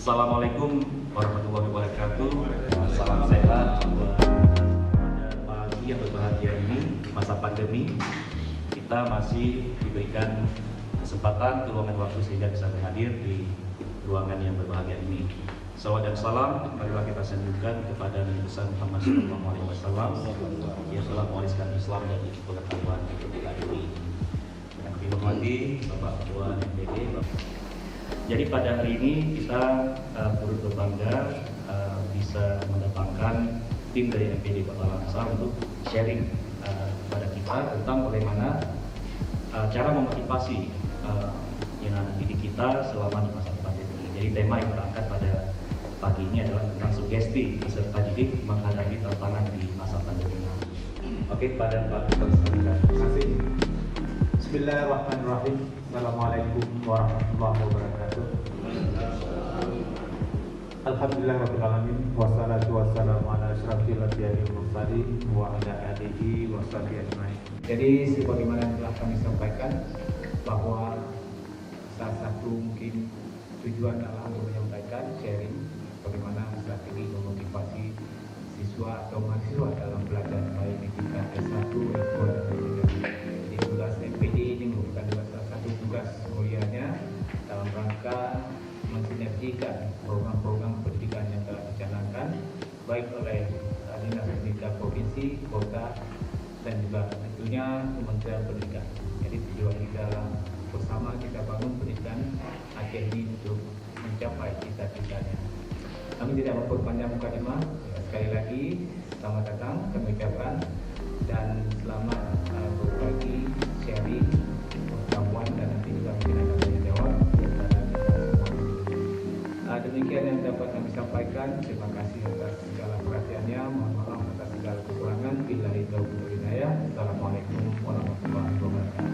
Assalamualaikum warahmatullahi wabarakatuh. Salam sehat pada pagi yang berbahagia ini di masa pandemi. Kita masih diberikan kesempatan, ruangan waktu sehingga bisa hadir di ruangan yang berbahagia ini. Salawat dan salam marilah kita sanjungkan kepada Nabi besar Muhammad SAW yang telah mewariskan Islam dan pengetahuan ketika ini. Yang kami hormati Bapak Ketua MPD. Jadi pada hari ini kita turut berbangga bisa mendatangkan tim dari MPD Kota Langsa untuk sharing kepada kita tentang bagaimana cara memotivasi yang ada di kita selama di masa pandemi ini. Jadi tema yang kita angkat pada pagi ini adalah tentang sugesti peserta didik menghadapi tantangan di masa pandemi ini. Oke, pada Pak Terima kasih. Bismillahirrahmanirrahim. Assalamualaikum warahmatullahi wabarakatuh. Alhamdulillahirrahmanirrahim. Wassalatu wassalamu ala asyrafil anbiya'i wal mursalin wa ala alihi wa sahbihi ajmain. Jadi sebagaimana yang telah kami sampaikan bahwa salah satu mungkin tujuan adalah untuk menyampaikan sharing bagaimana strategi memotivasi siswa atau mahasiswa dalam belajar baik di tingkat S1, S2 dan S3. Di tugas MPD ini merupakan salah satu tugas mulianya dalam rangka mensinergikan program-program pendidikan yang telah dicanangkan baik oleh Dinas Pendidikan Provinsi, Kota, dan juga tentunya Kementerian Pendidikan. Jadi tujuan kita bersama kita bangun pendidikan Aceh ini untuk mencapai cita-citanya. Kami tidak memperpanjang mukadimah. Sekali lagi selamat datang kami ucapkan dan selamat berbagi sharing pengetahuan dan nanti juga mungkin akan tanya jawab kepada kita semua. Demikian yang dapat kami sampaikan. Terima kasih atas segala perhatiannya. Mohon maaf atas segala kekurangan. Billahi taufiq wal hidayah. Assalamualaikum warahmatullahi wabarakatuh.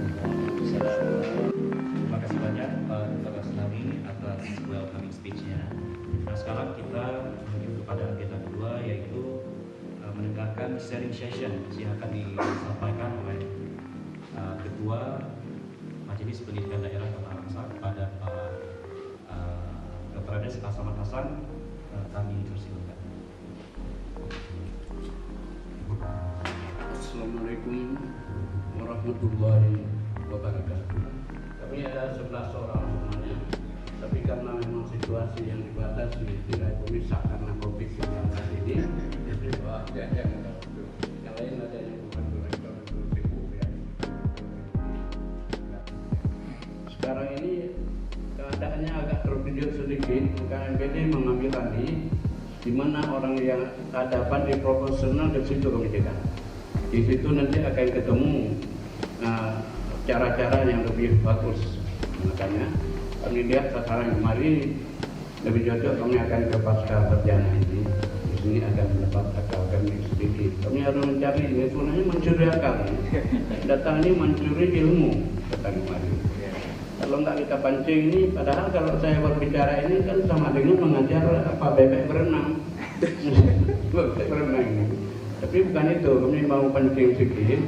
Terima kasih banyak Pak Dr. Asnawi atas welcoming speech-nya. Nah, sekarang kita menuju kepada agenda kedua, yaitu mendengarkan sharing session yang akan disampaikan oleh Ketua Majelis Pendidikan Daerah Kota Langsa kepada Pak Dr. Ades Ahmad Hasan. Kami persilakan. Assalamualaikum warahmatullahi wabarakatuh. Kami ada 11 orang semuanya, tapi karena memang situasi yang dibatasi tidak bisa karena COVID-19 ini, jadi yang lain ada yang bukan direktur sibuk ya. Sekarang ini keadaannya agak terpinggir sedikit, maka MPD mengambil alih di mana orang yang ada pandai profesional di situ kami jaga. Di situ nanti akan ketemu cara-cara yang lebih bagus. Makanya kami lihat sekarang kemarin lebih cocok kami akan ke pasca sarjana ini. Di sini akan mendapat akal kami sedikit. Kami harus mencari ini sebenarnya mencuri akal. Datang ini mencuri ilmu datang kemarin. Kalau nggak kita pancing ini, padahal kalau saya berbicara ini kan sama dengan mengajar bebek berenang. Bebek berenang ini. Tapi bukan itu, kami mau pancing sedikit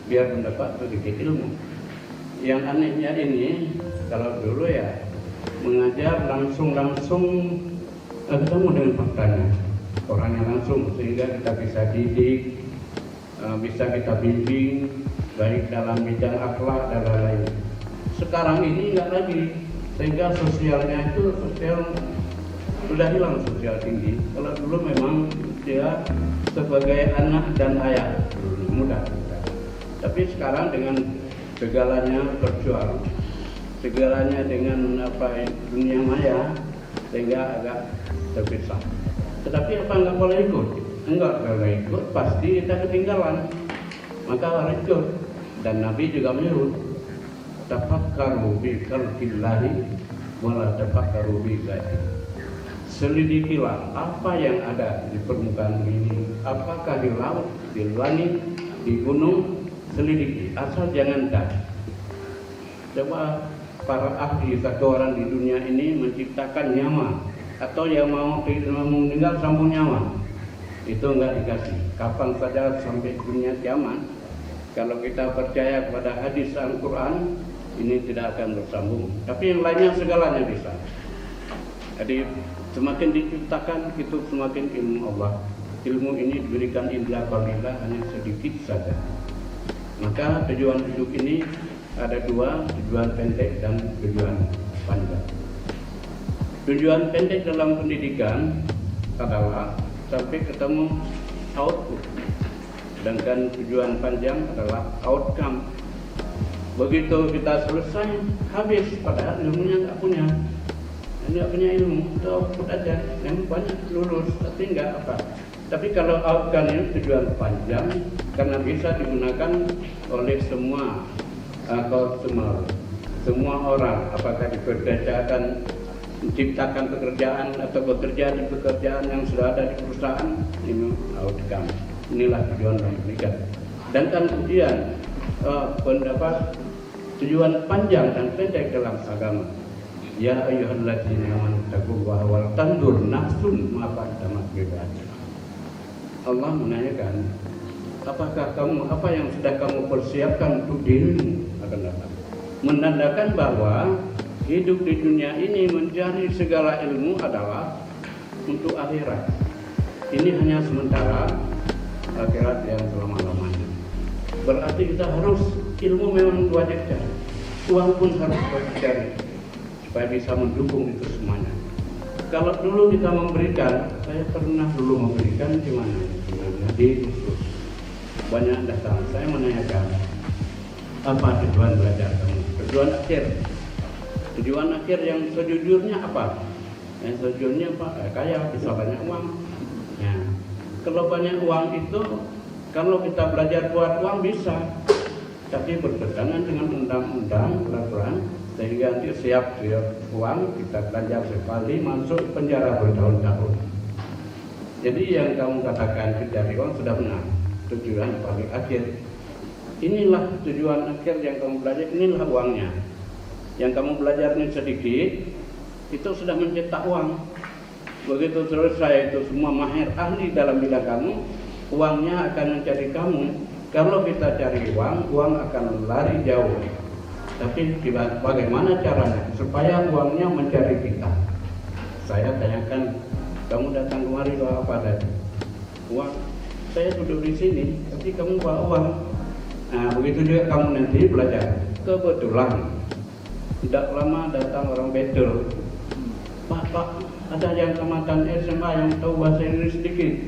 biar mendapat sedikit ilmu. Yang anehnya ini, kalau dulu ya mengajar langsung ketemu dengan faktanya, orangnya langsung, sehingga kita bisa didik, bisa kita bimbing, baik dalam bidang akhlak dan lain-lain. Sekarang ini enggak lagi, sehingga sosialnya itu sudah hilang sosial tinggi. Kalau dulu memang dia sebagai anak dan ayah mudah. Tapi sekarang dengan segalanya virtual, segalanya dengan dunia maya, sehingga agak terpisah. Tetapi apa nggak boleh ikut? Enggak boleh ikut, pasti kita ketinggalan. Maka harus ikut. Dan Nabi juga menyuruh, tafakkaru bi khalqillahi wa la tafakkaru bi dzati. Selidikilah apa yang ada di permukaan ini, apakah di laut, di langit, di gunung, selidiki, asal jangan dah. Coba para ahli satu orang di dunia ini menciptakan nyawa, atau yang mau meninggal sambung nyawa, itu enggak dikasih. Kapan saja sampai dunia kiamat, kalau kita percaya kepada hadis Al-Quran, ini tidak akan bersambung. Tapi yang lainnya segalanya bisa. Jadi Semakin diciptakan itu semakin ilmu Allah. Ilmu ini diberikan illa qalila, hanya sedikit saja. Maka tujuan hidup ini ada dua, tujuan pendek dan tujuan panjang. Tujuan pendek dalam pendidikan adalah sampai ketemu output, sedangkan tujuan panjang adalah outcome. Begitu kita selesai, habis, padahal ilmunya nggak punya ilmu, itu output aja, yang banyak lulus tapi nggak apa. Tapi kalau outcome ini tujuan panjang, karena bisa digunakan oleh semua customer, semua orang, apakah dikerjakan, menciptakan pekerjaan atau bekerja di pekerjaan yang sudah ada di perusahaan, ini outcome. Inilah tujuan pendidikan. Dan kemudian pendapat tujuan panjang dan pendek dalam agama. Ya ayyuhalladzina amanu taqullaha wal tanzur nafsun ma qaddamat lighad. Allah menanyakan, apakah kamu, apa yang sudah kamu persiapkan untuk dirimu akan datang. Menandakan bahwa hidup di dunia ini mencari segala ilmu adalah untuk akhirat. Ini hanya sementara, akhirat yang selama-lamanya. Berarti kita harus, ilmu memang wajib cari, uang pun harus wajib cari supaya bisa mendukung itu semuanya. Kalau dulu kita memberikan, saya pernah dulu memberikan di mana? Di khusus. Banyak datang, saya menanyakan, apa tujuan belajar kamu? Tujuan akhir. Tujuan akhir yang sejujurnya apa? Yang sejujurnya apa? Kaya, bisa banyak uang. Ya. Kalau banyak uang itu, kalau kita belajar buat uang bisa, tapi bertentangan dengan undang-undang, peraturan, sehingga nanti siap uang kita belajar sekali masuk penjara bertahun-tahun. Jadi yang kamu katakan mencari uang sudah benar, tujuan paling akhir. Inilah tujuan akhir yang kamu belajar, inilah uangnya. Yang kamu belajar ini sedikit, itu sudah mencetak uang. Begitu selesai itu semua mahir ahli dalam bidang kamu, uangnya akan mencari kamu. Kalau kita cari uang, uang akan lari jauh. Tapi bagaimana caranya supaya uangnya mencari kita? Saya tanyakan, kamu datang kemari bawa apa tadi? Uang. Saya duduk di sini, tapi kamu bawa uang. Nah, begitu juga kamu nanti belajar. Kebetulan tidak lama datang orang bedel. Pak, ada yang tamatan SMA yang tahu bahasa Inggris sedikit.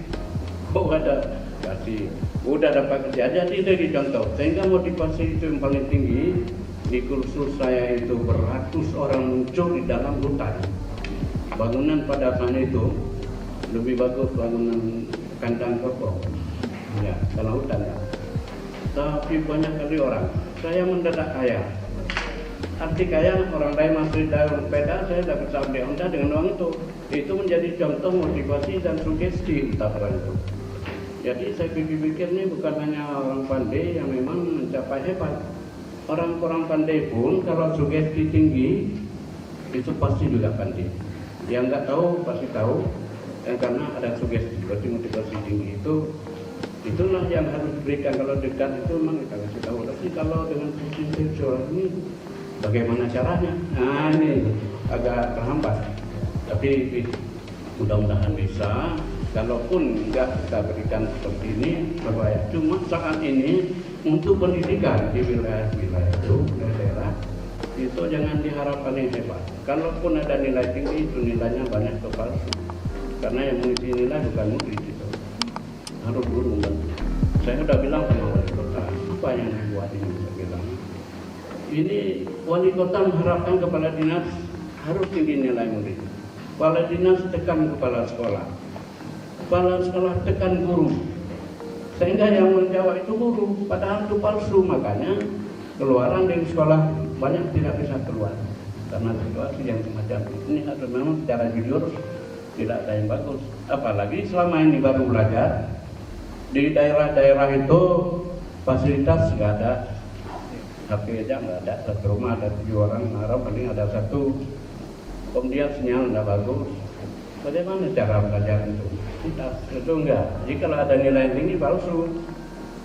Oh ada, kasih. Udah dapat kerja, jadi dari contoh. Sehingga motivasi itu yang paling tinggi. Di kursus saya itu beratus orang muncul di dalam hutan. Bangunan pada saat itu lebih bagus bangunan kandang kerbau. Ya, kalau hutan ya. Tapi banyak kali orang. Saya mendadak kaya. Arti kaya, orang lain masih dalam sepeda, saya dapat sampai Honda dengan uang itu. Itu menjadi contoh motivasi dan sugesti entah itu. Jadi saya pikir-pikir ini bukan hanya orang pandai yang memang mencapai hebat. Orang-orang pandai pun kalau sugesti tinggi itu pasti juga pandai. Yang nggak tahu pasti tahu, karena ada sugesti, berarti motivasi tinggi itulah yang harus diberikan. Kalau dekat itu memang kita kasih tahu. Tapi kalau dengan sisi seksual ini bagaimana caranya? Nah ini agak terhambat. Tapi mudah-mudahan bisa. Kalaupun nggak kita berikan seperti ini berbahaya. Cuma saat ini untuk pendidikan di wilayah-wilayah itu, daerah itu jangan diharapkan yang hebat. Kalaupun ada nilai tinggi itu nilainya banyak kepalsu. Karena yang mengisi nilai bukan murid itu. Harus guru membantu. Saya sudah bilang sama wali kota, apa yang dibuat ini? Saya bilang, ini wali kota mengharapkan kepala dinas harus tinggi nilai murid. Kepala dinas tekan kepala sekolah. Kepala sekolah tekan guru, sehingga yang menjawab itu guru, padahal itu palsu. Makanya keluaran dari sekolah banyak tidak bisa keluar karena situasi yang semacam ini. Atau memang secara jujur tidak ada yang bagus. Apalagi selama ini baru belajar di daerah-daerah itu fasilitas nggak ada, HP aja nggak ada. Satu rumah ada 7 orang, harap paling ada 1. Kemudian sinyal nggak bagus. Bagaimana cara belajar itu? Itu enggak. Jadi kalau ada nilai tinggi palsu.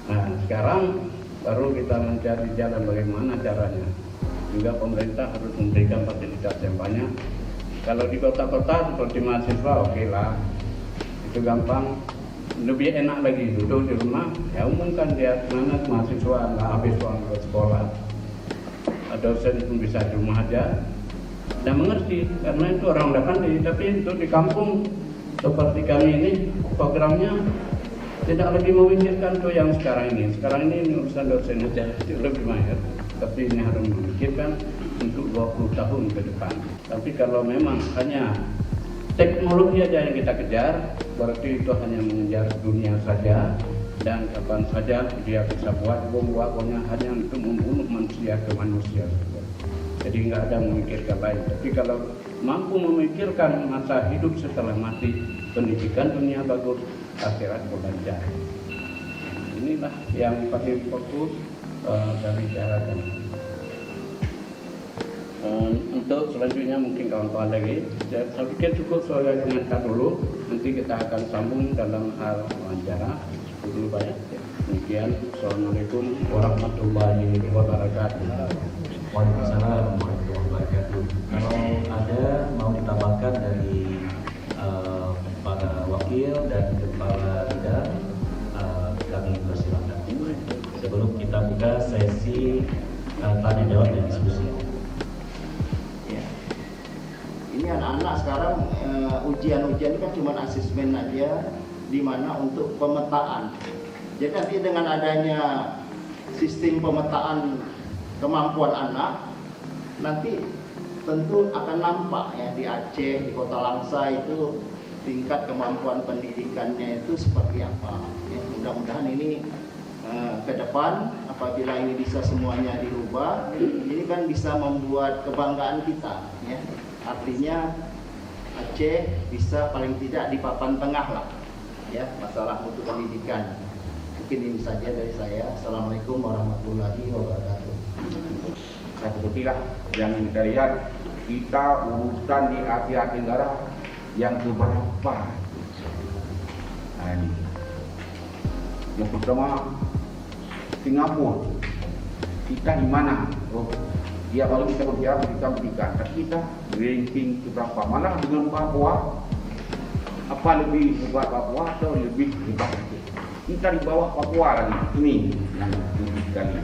Nah sekarang baru kita mencari jalan bagaimana caranya. Juga pemerintah harus memberikan fasilitas yang banyak Kalau di kota-kota seperti mahasiswa oke lah, itu gampang. Lebih enak lagi duduk di rumah, ya umumkan dia semangat mahasiswa nggak habis uang ke sekolah. Dosen pun bisa di rumah aja dan mengerti, karena itu orang udah pandai. Tapi untuk di kampung seperti kami ini programnya tidak lagi memikirkan tuh yang sekarang ini. Sekarang ini urusan dosen aja lebih mahir, tapi ini harus memikirkan untuk 20 tahun ke depan. Tapi kalau memang hanya teknologi aja yang kita kejar, berarti itu hanya mengejar dunia saja, dan kapan saja dia bisa buat bom-bomnya hanya untuk membunuh manusia ke manusia saja. Jadi nggak ada memikirkan lain. Tapi kalau mampu memikirkan masa hidup setelah mati, pendidikan dunia bagus, akhirat berlancar. Inilah yang paling fokus dari cara kami. Untuk selanjutnya mungkin kawan-kawan lagi, saya pikir cukup saya ingatkan dulu, nanti kita akan sambung dalam hal wawancara. Dulu banyak. Demikian, Assalamualaikum warahmatullahi wabarakatuh. Waalaikumsalam warahmatullahi wabarakatuh. Kalau ada mau ditambahkan dari para wakil dan kepala bidang, kami persilakan. Sebelum kita buka sesi tanya jawab dan diskusi. Ini anak-anak sekarang ujian-ujian kan cuma asesmen aja, di mana untuk pemetaan. Jadi nanti dengan adanya sistem pemetaan kemampuan anak, nanti tentu akan nampak ya di Aceh, di Kota Langsa itu tingkat kemampuan pendidikannya itu seperti apa. Ya, mudah-mudahan ini ke depan apabila ini bisa semuanya dirubah, ini kan bisa membuat kebanggaan kita. Ya. Artinya Aceh bisa paling tidak di papan tengah lah, ya, masalah mutu pendidikan. Mungkin ini saja dari saya. Assalamualaikum warahmatullahi wabarakatuh. Sepertilah yang kita lihat, kita urusan di Asia Tenggara yang keberapa? Nah, ini. Yang pertama Singapura. Kita di mana? Oh, ya kalau kita berbicara tentang pendidikan, kita ranking keberapa? Malah dengan Papua, apa lebih hebat Papua atau lebih hebat itu? Kita di bawah Papua lagi. Ini yang tinggi sekali.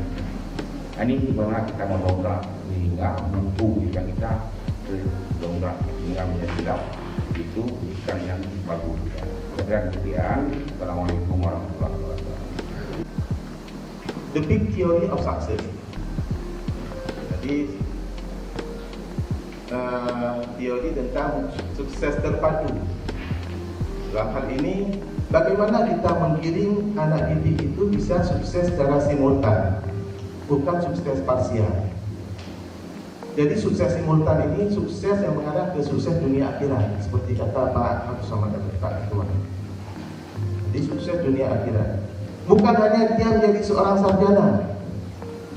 Ini bagaimana kita mendongkrak sehingga mutu yang kita dongkrak sehingga menjadi itu bukan yang bagus. Kemudian, Assalamualaikum warahmatullahi wabarakatuh. The big theory of success. Jadi teori tentang sukses terpadu. Dalam hal ini, bagaimana kita menggiring anak didik itu bisa sukses secara simultan, bukan sukses parsial. Jadi sukses simultan ini sukses yang mengarah ke sukses dunia akhirat, seperti kata Pak Agus Samad Pak Ketua. Jadi sukses dunia akhirat. Bukan hanya dia menjadi seorang sarjana.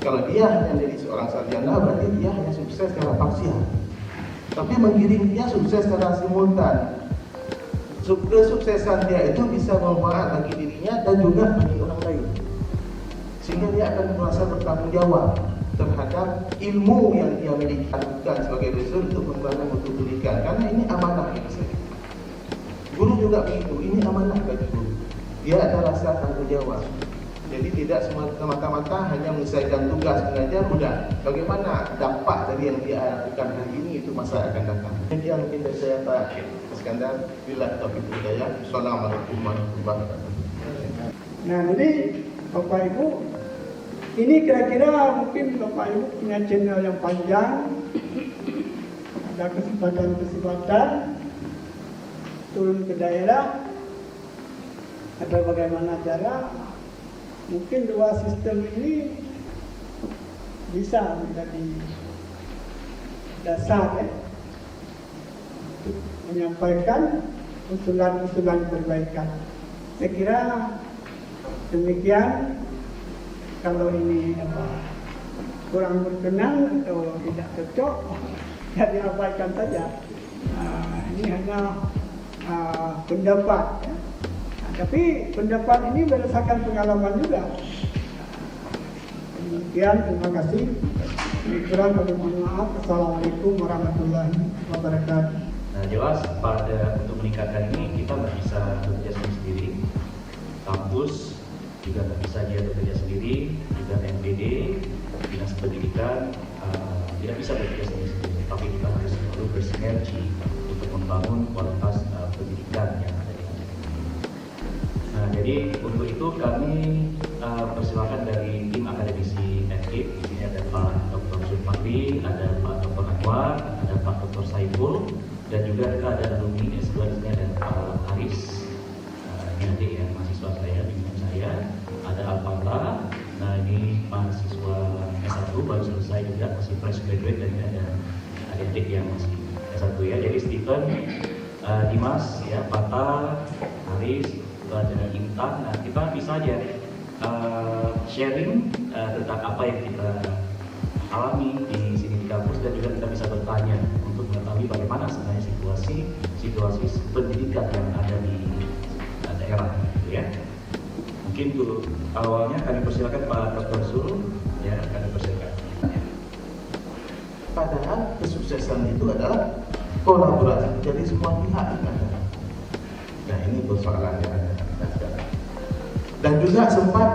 Kalau dia hanya menjadi seorang sarjana, berarti dia hanya sukses secara parsial. Tapi menggiring dia sukses secara simultan. Kesuksesan dia itu bisa memanfaat bagi dirinya dan juga bagi orang lain. Sehingga dia akan merasa bertanggung jawab terhadap ilmu yang dia miliki, bukan sebagai dosen untuk membangun mutu pendidikan. Karena ini amanah bagi saya. Guru juga begitu, ini amanah bagi guru. Dia ada rasa tanggung jawab. Jadi tidak semata-mata hanya menyelesaikan tugas mengajar, udah. Bagaimana dampak dari yang dia lakukan hari ini itu masa akan datang. Ini yang mungkin dari saya Pak Iskandar. Bila taufiq hidayah. Assalamualaikum warahmatullahi wabarakatuh. Nah, jadi Bapak Ibu, ini kira-kira mungkin Bapak Ibu punya channel yang panjang, ada kesempatan-kesempatan turun ke daerah, ada bagaimana cara. Mungkin dua sistem ini bisa menjadi dasar ya, untuk menyampaikan usulan-usulan perbaikan. Saya kira demikian. Kalau ini kurang berkenan atau tidak cocok, ya diabaikan saja. Ini hanya pendapat. Ya. Tapi pendapat ini berdasarkan pengalaman juga. Demikian, terima kasih. Kurang kami mohon maaf. Assalamualaikum warahmatullahi wabarakatuh. Nah, jelas untuk meningkatkan ini kita nggak bisa bekerja sendiri. Kampus juga nggak bisa dia bekerja sendiri, juga MPD, dinas pendidikan tidak bisa bekerja sendiri. Tapi kita harus selalu bersinergi untuk membangun kualitas pendidikan yang ada di Aceh. Nah, jadi untuk itu kami persilakan dari tim akademisi FKIP. Di sini ada Pak Dr. Zulfakri, ada Pak Dr. Anwar, ada Pak Dr. Saiful, dan juga kita ada alumni S2 di sini ada Pak Haris. Ini adik ya, mahasiswa saya, bimbingan saya. Ada Alfata. Nah, ini mahasiswa S1 baru selesai juga, masih fresh graduate, dan ini ada adik-adik yang masih S1 ya. Jadi Stephen, Dimas, ya, Pata, Haris, ada Intan. Nah, kita bisa aja sharing tentang apa yang kita alami di sini di kampus, dan juga kita bisa bertanya untuk mengetahui bagaimana sebenarnya situasi pendidikan yang ada di daerah, gitu ya. Mungkin dulu awalnya kami persilakan Pak Dr. Zul, ya, kami persilakan. Padahal kesuksesan itu adalah kolaborasi dari semua pihak. Nah, ini persoalan yang ada sekarang. Dan juga sempat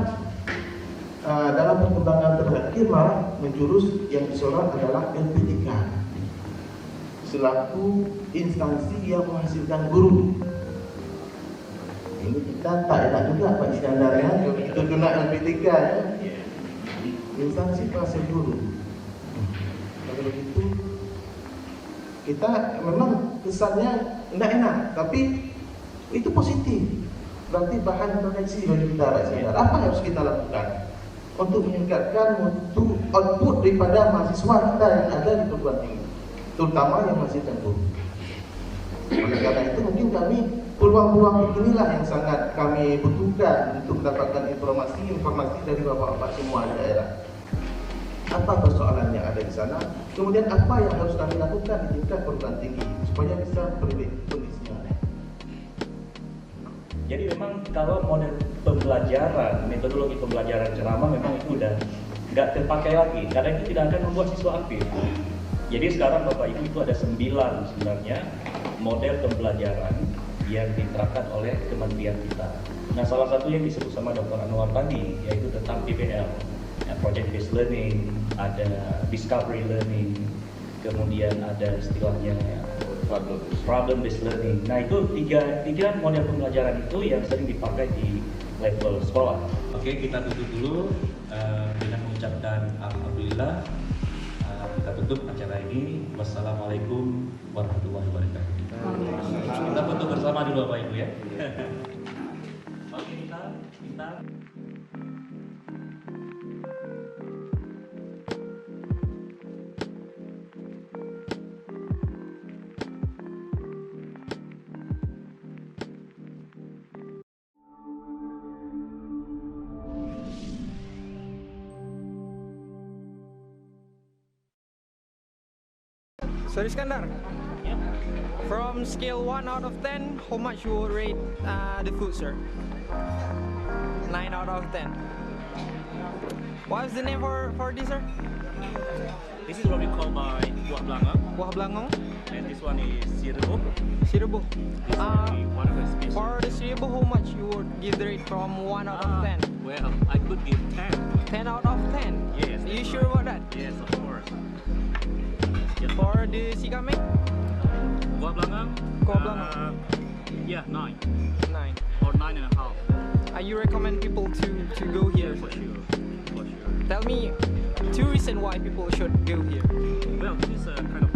dalam perkembangan terakhir malah menjurus yang disorot adalah LPDK selaku instansi yang menghasilkan guru. Ini kita tak enak juga Pak Iskandar ya, itu kena LPDK ya, instansi penghasil guru. Kalau begitu kita memang kesannya tidak enak, tapi itu positif. Berarti bahan proyeksi bagi kita Pak Iskandar. Apa yang harus kita lakukan untuk meningkatkan mutu output daripada mahasiswa kita yang ada di perguruan tinggi, terutama yang masih guru. Oleh karena itu mungkin kami peluang-peluang inilah yang sangat kami butuhkan untuk mendapatkan informasi dari bapak-bapak semua di daerah. Apa persoalan yang ada di sana? Kemudian apa yang harus kami lakukan di tingkat perguruan tinggi supaya bisa memperbaiki kondisinya? Jadi memang kalau model pembelajaran, metodologi pembelajaran ceramah memang itu udah nggak terpakai lagi, karena itu tidak akan membuat siswa aktif. Jadi sekarang Bapak Ibu itu ada 9 sebenarnya model pembelajaran yang diterapkan oleh kementerian kita. Nah, salah satu yang disebut sama Dr. Anwar tadi yaitu tentang PBL, Project Based Learning, ada Discovery Learning, kemudian ada istilahnya Problem Based Learning. Nah, itu tiga model pembelajaran itu yang sering dipakai di level sekolah. Oke, kita tutup dulu dengan mengucapkan alhamdulillah. Kita tutup acara ini. Wassalamualaikum warahmatullahi wabarakatuh. Kita foto bersama dulu Bapak Ibu ya. Oke, kita So Iskandar, from scale 1 out of 10, how much you would rate the food, sir? 9 out of 10. What is the name for this, sir? This is what we call by buah belangong. Buah belangong. And this one is sirebo. Sirebo. This will be one of the species. For the sirebo, how much you would give the rate from 1 out of 10? Well, I could give 10. 10 out of 10? Yes. Are you sure about that? Yes, of course. For the si kambing? Buah belangong? Buah belangong. Yeah, 9. 9. Or 9.5. You recommend people to go here? For sure. For sure. Tell me 2 reasons why people should go here. Well, this is a kind of